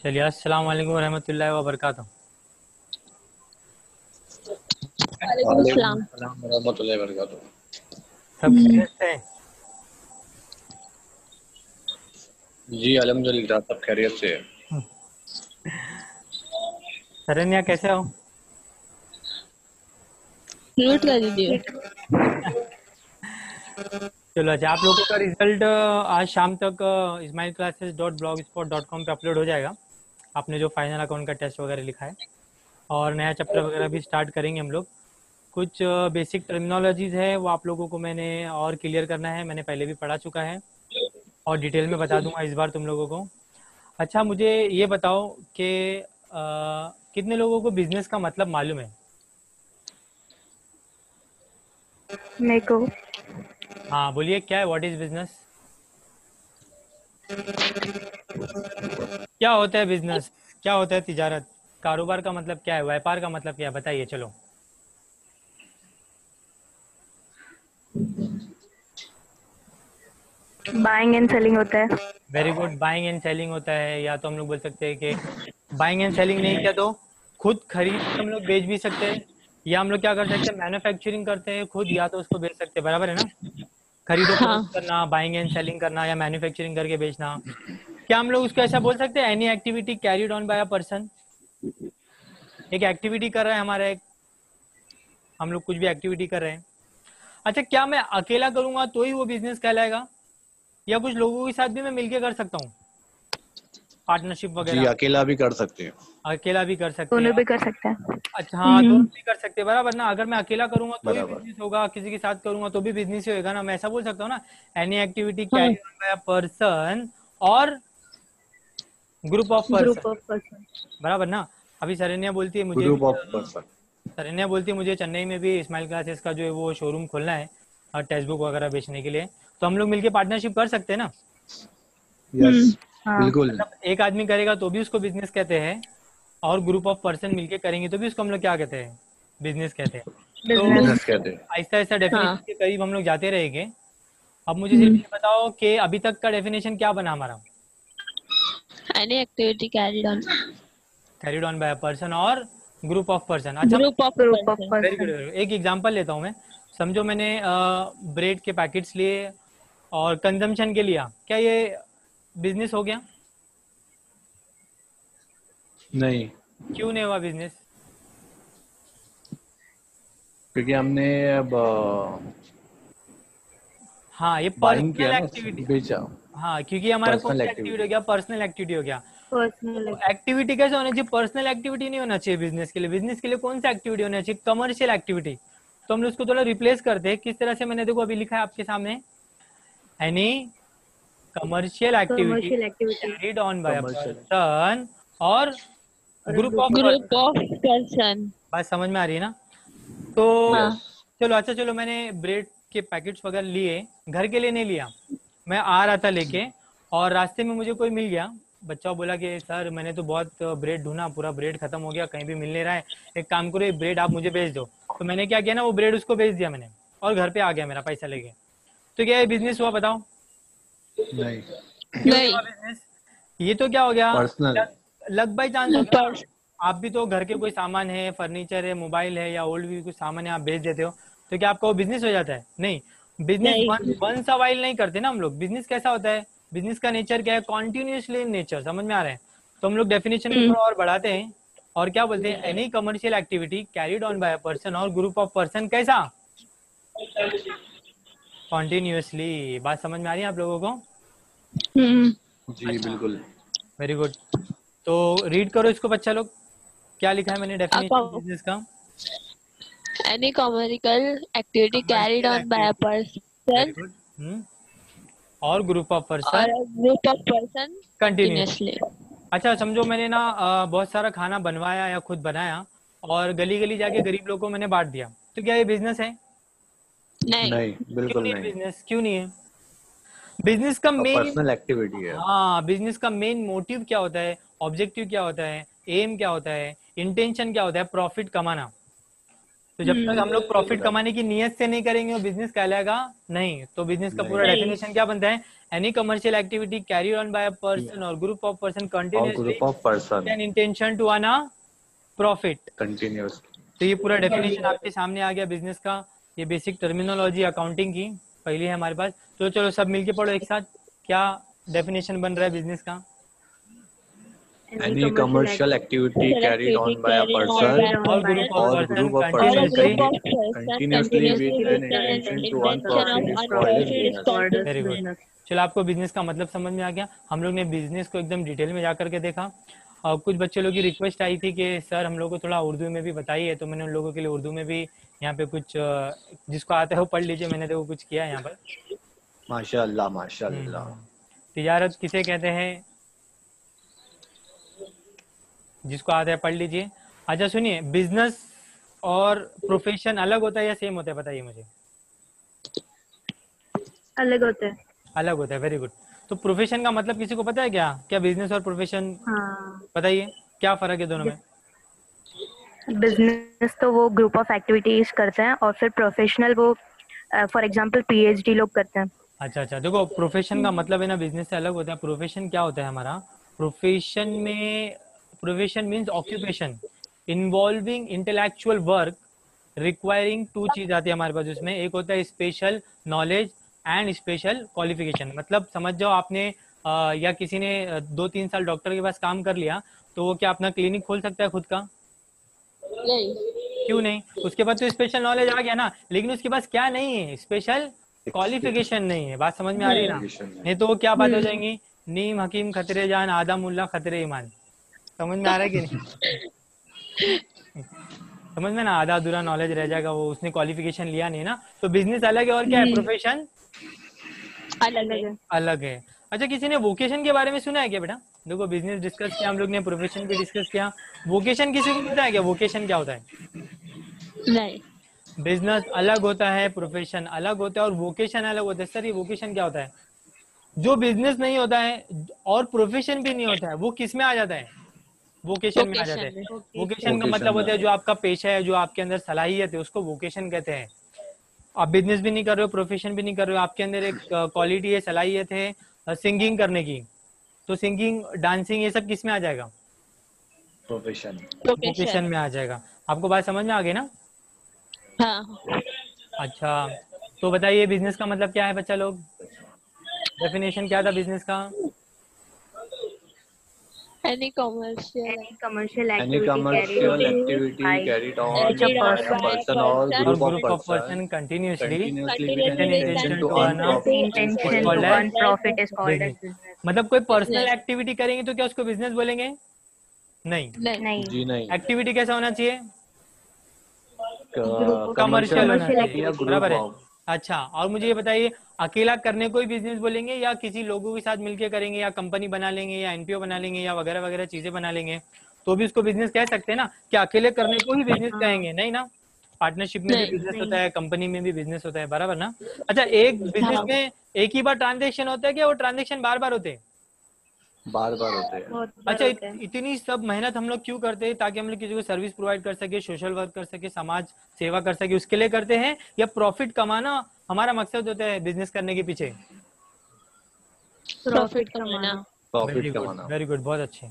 चलिए, अस्सलाम वालेकुम रहमतुल्लाहि व बरकातहू। वालेकुम वालेकुम सलाम। अस्सलाम वरहमतुल्लाहि वबरकातुह। सब खैरियत से? जी अल्हम्दुलिल्लाह सब खैरियत से है। शरण्या, कैसे हो? म्यूट कर दीजिए। चलो अच्छा, आप लोगों का रिजल्ट आज शाम तक ismailclasses.blogspot.com पे अपलोड हो जाएगा। आपने जो फाइनल अकाउंट का टेस्ट वगैरह लिखा है, और नया चैप्टर वगैरह भी स्टार्ट करेंगे हम लोग। कुछ बेसिक टर्मिनोलॉजीज है, वो आप लोगों को मैंने और क्लियर करना है। मैंने पहले भी पढ़ा चुका है और डिटेल में बता दूंगा इस बार तुम लोगों को। अच्छा, मुझे ये बताओ कि कितने लोगों को बिजनेस का मतलब मालूम है? मेरे को हाँ बोलिए, क्या है? What is business? क्या होता है बिजनेस? क्या होता है तिजारत? कारोबार का मतलब क्या है? व्यापार का मतलब क्या है? बताइए चलो। बाइंग एंड सेलिंग होता है। Very good, buying and selling होता है। या तो हम लोग बोल सकते हैं कि बाइंग एंड सेलिंग नहीं किया तो खुद खरीद के हम लोग बेच भी सकते हैं, या हम लोग क्या कर सकते हैं, मैन्युफैक्चरिंग करते हैं खुद, या तो उसको बेच सकते हैं। बराबर है ना? खरीदो हाँ। फरोख्त करना, बाइंग एंड सेलिंग करना, या मैन्युफैक्चरिंग करके बेचना। क्या हम लोग उसको ऐसा बोल सकते हैं, any activity carried on by a person? एक एक्टिविटी कर रहा है हमारा, एक हम लोग कुछ भी एक्टिविटी कर रहे हैं। अच्छा, क्या मैं अकेला करूंगा तो ही वो बिजनेस कहलाएगा, या कुछ लोगों के साथ भी मैं मिलके कर सकता हूँ, पार्टनरशिप जी वगैरह? अकेला भी कर सकते हैं। अकेला भी कर सकते दोनों हैं। भी कर सकते हैं। अच्छा हाँ, दोनों हम्म। भी कर सकते हैं, बराबर ना? अगर मैं अकेला करूंगा तो ही बराबर। बिजनेस होगा, किसी के साथ करूंगा तो भी बिजनेस ही होगा ना। मैं ऐसा बोल सकता हूँ ना, एनी एक्टिविटी हाँ। Carry on by a person और group of person. Group of person. बराबर ना? अभी शरण्या बोलती है मुझे भी ग्रुप ऑफ पर्सन। शरण्या बोलती है मुझे चेन्नई में भी स्माइल क्लासेस का जो है वो शोरूम खोलना है, और टेक्स्ट बुक वगैरह बेचने के लिए। तो हम लोग मिलके पार्टनरशिप कर सकते हैं ना? यस हाँ। बिल्कुल। मतलब एक आदमी करेगा तो भी उसको बिजनेस कहते हैं, और ग्रुप ऑफ पर्सन मिलके करेंगे तो भी उसको हम लोग क्या कहते हैं? बिजनेस कहते हैं। तो बिजनेस। बिजनेस कहते हैं। आहिस्ता आहिस्ता हाँ। डेफिनेशन के करीब हम लोग जाते रहेंगे। अब मुझे सिर्फ हम्म। ये बताओ कि अभी तक का डेफिनेशन क्या बना हमारा? Any activity carried on carried on by person और ग्रुप ऑफ पर्सन। अच्छा, group of group of very good. Person. एक एग्जांपल लेता हूँ मैं। समझो मैंने ब्रेड के पैकेट्स लिए और कंजम्पशन के लिया, क्या ये बिजनेस हो गया? नहीं, क्यों नहीं हुआ बिजनेस? क्योंकि हमने अब हाँ, ये बाइंग किया पर्सनल ना, एक्टिविटी। बेचा। हाँ, क्योंकि हमारा कौन पर्सनल सा एक्टिविटी एक्टिविटी। हो गया? पर्सनल एक्टिविटी हो गया। पर्सनल। एक्टिविटी कैसे होना चाहिए? पर्सनल एक्टिविटी नहीं होना चाहिए बिजनेस के लिए। बिजनेस के लिए कौन सा एक्टिविटी होना चाहिए? Commercial activity. तो हम लोग उसको थोड़ा रिप्लेस करते हैं। किस तरह से? मैंने देखो अभी लिखा है आपके सामने, any commercial activity commercial activity carried on by a commercial. Person और और group of group of person. Group of person. बात समझ में आ रही है ना? तो हाँ। यस। चलो, अच्छा चलो, मैंने ब्रेड के पैकेट्स वगैरह लिए, घर के लिए नहीं लिया। मैं आ रहा था लेके, और रास्ते में मुझे कोई मिल गया। बच्चा बोला कि सर मैंने तो बहुत ब्रेड ढूंढा, पूरा ब्रेड खत्म हो गया, कहीं भी मिल नहीं रहा है। एक काम करो, ये ब्रेड आप मुझे भेज दो। तो मैंने क्या किया ना, वो ब्रेड उसको भेज दिया मैंने, और घर पे आ गया मेरा पैसा लेके। तो क्या ये बिजनेस हुआ? बताओ। नहीं, क्यों नहीं नहीं। हुआ बिजनेस? ये तो क्या हो गया, पर्सनल। लक बाई चांस हो गया ना। पर्स आप भी तो घर के कोई सामान है, फर्नीचर है, मोबाइल है, या ओल्ड भी कुछ सामान है, आप बेच देते हो। तो क्या आपका वो बिजनेस हो जाता है? नहीं। बिजनेस नहीं। वन सवाइल नहीं करते ना हम लोग। बिजनेस कैसा होता है? बिजनेस का नेचर क्या है? Continuously in nature. समझ में आ रहा है? तो हम लोग डेफिनेशन को हम्म। थोड़ा और बढ़ाते हैं, और क्या बोलते हैं, any commercial activity carried on by a person और ग्रुप ऑफ पर्सन, कैसा? कॉन्टिन्यूसली। बात समझ में आ रही है आप लोगों को? हम्म। जी अच्छा, बिल्कुल। Very good. तो रीड करो इसको बच्चा लोग, क्या लिखा है मैंने डेफिनेशन अब बिजनेस का। Any commercial activity carried commercial on by a activity. Very person good. और ग्रुप ऑफ और person group of person continuous. Continuously. अच्छा, समझो मैंने ना बहुत सारा खाना बनवाया या खुद बनाया, और गली गली जाके गरीब लोगों को मैंने बांट दिया। तो क्या ये बिजनेस है? नहीं। नहीं, क्यों बिल्कुल नहीं है नहीं। बिजनेस? क्यों नहीं है? बिजनेस का अब मेन, पर्सनल एक्टिविटी है। हाँ, बिजनेस का मेन मोटिव क्या होता है? ऑब्जेक्टिव क्या होता है? एम क्या होता है? इंटेंशन क्या होता है? प्रॉफिट कमाना। तो जब तक हम लोग प्रॉफिट कमाने की नियत से नहीं करेंगे वो बिजनेस कहलाएगा नहीं। तो बिजनेस का पूरा नहीं। डेफिनेशन क्या बनता है? Any commercial activity carry on by a person और ग्रुप ऑफ पर्सन और continuously group of person an intention to earn a profit. Continuous. तो ये पूरा डेफिनेशन आपके सामने आ गया बिजनेस का। ये बेसिक टर्मिनोलॉजी अकाउंटिंग की पहली है हमारे पास। तो चलो सब मिलके पढ़ो एक साथ, क्या डेफिनेशन बन रहा है बिजनेस का? Any commercial activity carried on by a person और group of or person group of or a persons group continuously of continuously person with an intention to earn profit is called as business. Very good. चलो आपको business का मतलब समझ में आ गया। हम लोग ने बिजनेस को एकदम डिटेल में जा करके देखा। और कुछ बच्चे लोगों की रिक्वेस्ट आई थी कि सर हम लोग को थोड़ा उर्दू में भी बताइए, तो मैंने उन लोगों के लिए उर्दू में भी यहाँ पे कुछ जिसको आता है वो पढ़ लीजिए, मैंने देखो कुछ किया है यहाँ पर। माशाल्लाह माशाल्लाह। तिजारत किसे कहते हैं? जिसको आता है पढ़ लीजिए। अच्छा सुनिए, बिजनेस और प्रोफेशन अलग होता है या सेम होता है, बताइए मुझे। अलग होते हैं। अलग होता है, वेरी गुड। तो प्रोफेशन का मतलब किसी को पता है क्या? क्या बिजनेस और प्रोफेशन, हाँ, बताइए क्या फर्क है दोनों में? बिजनेस तो वो ग्रुप ऑफ एक्टिविटीज करते हैं और फिर प्रोफेशनल वो फॉर एग्जांपल पीएचडी लोग करते हैं। अच्छा अच्छा, देखो प्रोफेशन का मतलब है ना बिजनेस से अलग होता है। प्रोफेशन क्या होता है हमारा? प्रोफेशन में, profession means occupation involving intellectual work requiring two चीज आती है हमारे पास उसमें। एक होता है special knowledge and special qualification. मतलब समझ जाओ आपने या किसी ने 2-3 साल डॉक्टर के पास काम कर लिया तो वो क्या अपना क्लिनिक खोल सकता है खुद का? नहीं। क्यों नहीं? उसके बाद तो स्पेशल नॉलेज आ गया ना, लेकिन उसके पास क्या नहीं है? स्पेशल क्वालिफिकेशन नहीं है। बात समझ में आ रही है ना? नहीं तो वो क्या बात हो जाएंगी, नीम हकीम खतरे जान आधा मुल्ला खतरे ईमान। समझ में आ रहा है कि नहीं? समझ में ना, आधा अधूरा नॉलेज रह जाएगा, वो उसने क्वालिफिकेशन लिया नहीं ना। तो बिजनेस अलग है और क्या है? प्रोफेशन अलग है। अलग है। अच्छा किसी ने वोकेशन के बारे में सुना है क्या बेटा? देखो बिजनेस डिस्कस किया हम लोग ने, प्रोफेशन भी डिस्कस किया, वोकेशन किसी को पता है क्या? वोकेशन क्या होता है? नहीं। बिजनेस अलग होता है, प्रोफेशन अलग होता है और वोकेशन अलग होता है। सर ये वोकेशन क्या होता है? जो बिजनेस नहीं होता है और प्रोफेशन भी नहीं होता है वो किस में आ जाता है? वोकेशन में आ जाता है। वोकेशन का मतलब होता है जो आपका पेशा है, जो आपके अंदर सलाहियत है, उसको वोकेशन कहते हैं। आप बिजनेस भी नहीं कर रहे हो, प्रोफेशन भी नहीं कर रहे हो, आपके अंदर एक क्वालिटी है, सलाहियत है सिंगिंग करने की, तो सिंगिंग डांसिंग ये सब किस में आ जाएगा? प्रोफेशन। वोकेशन में आ जाएगा। आपको बात समझ में आ गई ना? हाँ। अच्छा तो बताइए बिजनेस का मतलब क्या है बच्चा लोग? डेफिनेशन क्या था बिजनेस का? Any commercial commercial Any commercial activity carried on by a person or और group of group of person person continuously continuously with with an an intention intention to to earn earn a profit is intention called to called as as earn profit is called as business. Business. मतलब कोई personal Business. Activity करेंगे तो क्या उसको business बोलेंगे? नहीं। नहीं। जी नहीं। एक्टिविटी कैसा होना चाहिए? कमर्शियल कमर्शियल होना एक्टिविटी या चाहिए, ग्रुप बराबर है। ऑफ। अच्छा और मुझे ये बताइए, अकेला करने को ही बिजनेस बोलेंगे या किसी लोगों के साथ मिलके करेंगे या कंपनी बना लेंगे या एनपीओ बना लेंगे या वगैरह वगैरह चीजें बना लेंगे तो भी उसको बिजनेस कह सकते हैं ना? क्या अकेले करने को ही बिजनेस कहेंगे? नहीं ना, पार्टनरशिप में भी नहीं। बिजनेस होता है, कंपनी में भी बिजनेस होता है, बराबर ना? अच्छा एक बिजनेस हाँ। में एक ही बार ट्रांजेक्शन होता है क्या वो ट्रांजेक्शन बार बार होते हैं? बार बार होते हैं। बहुत बार अच्छा होते हैं। इतनी सब मेहनत हम लोग क्यों करते हैं? ताकि हम लोग किसी को सर्विस प्रोवाइड कर सके, सोशल वर्क कर सके, समाज सेवा कर सके, उसके लिए करते हैं या प्रॉफिट कमाना हमारा मकसद होता है बिजनेस करने के पीछे? प्रॉफिट कमाना। प्रॉफिट कमाना। वेरी गुड, बहुत अच्छे।